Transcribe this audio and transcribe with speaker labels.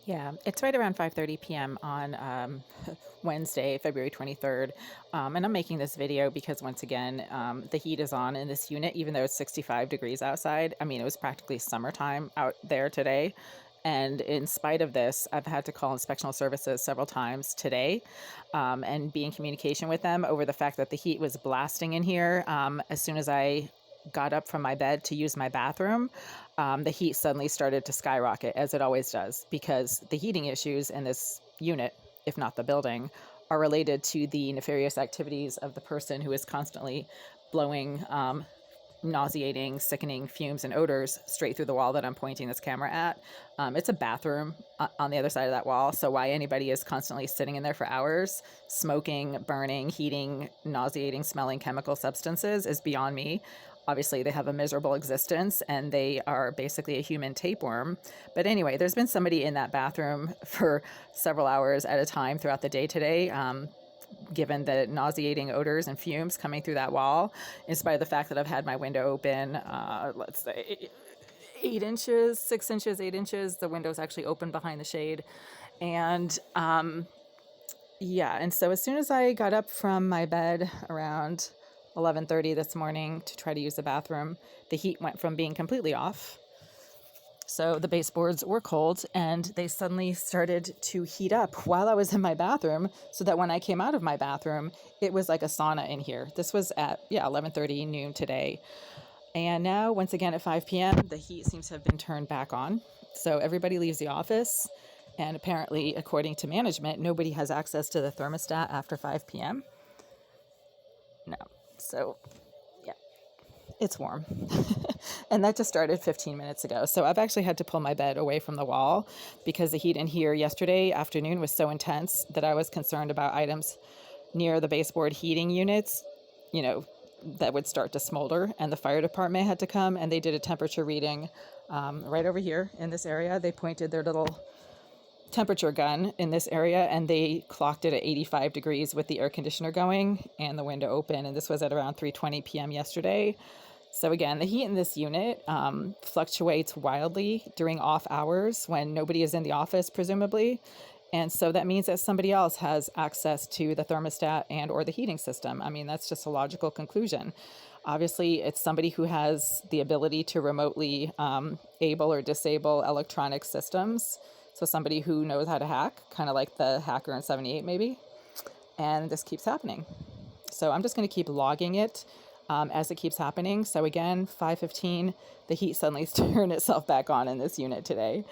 Speaker 1: Yeah, it's right around 5:30 p.m. on Wednesday, February 23rd. And I'm making this video because once again, the heat is on in this unit, even though it's 65 degrees outside. I mean, it was practically summertime out there today. And in spite of this, I've had to call inspectional services several times today and be in communication with them over the fact that the heat was blasting in here. As soon as I got up from my bed to use my bathroom, the heat suddenly started to skyrocket, as it always does, because the heating issues in this unit, if not the building, are related to the nefarious activities of the person who is constantly blowing nauseating, sickening fumes and odors straight through the wall that I'm pointing this camera at. It's a bathroom on the other side of that wall, so why anybody is constantly sitting in there for hours, smoking, burning, heating, nauseating, smelling chemical substances is beyond me. Obviously, they have a miserable existence and they are basically a human tapeworm. But anyway, there's been somebody in that bathroom for several hours at a time throughout the day today. Given the nauseating odors and fumes coming through that wall, in spite of the fact that I've had my window open, let's say 8 inches, 6 inches, 8 inches. The window's actually open behind the shade. And yeah, and so as soon as I got up from my bed around 11:30 this morning to try to use the bathroom, the heat went from being completely off. So the baseboards were cold and they suddenly started to heat up while I was in my bathroom, so that when I came out of my bathroom, it was like a sauna in here. This was at 11:30 noon today. And now once again at 5 p.m., the heat seems to have been turned back on. So everybody leaves the office, and apparently according to management, nobody has access to the thermostat after 5 p.m. No. So yeah, it's warm. And that just started 15 minutes ago. So I've actually had to pull my bed away from the wall because the heat in here yesterday afternoon was so intense that I was concerned about items near the baseboard heating units, you know, that would start to smolder. And the fire department had to come and they did a temperature reading right over here in this area. They pointed their little temperature gun in this area and they clocked it at 85 degrees with the air conditioner going and the window open. And this was at around 3:20 p.m. yesterday. So again, the heat in this unit fluctuates wildly during off hours when nobody is in the office, presumably. And so that means that somebody else has access to the thermostat and or the heating system. I mean, that's just a logical conclusion. Obviously, it's somebody who has the ability to remotely able or disable electronic systems. So somebody who knows how to hack, kind of like the hacker in 78 maybe. And this keeps happening. So I'm just going to keep logging it as it keeps happening. So again, 5:15, the heat suddenly turned itself back on in this unit today.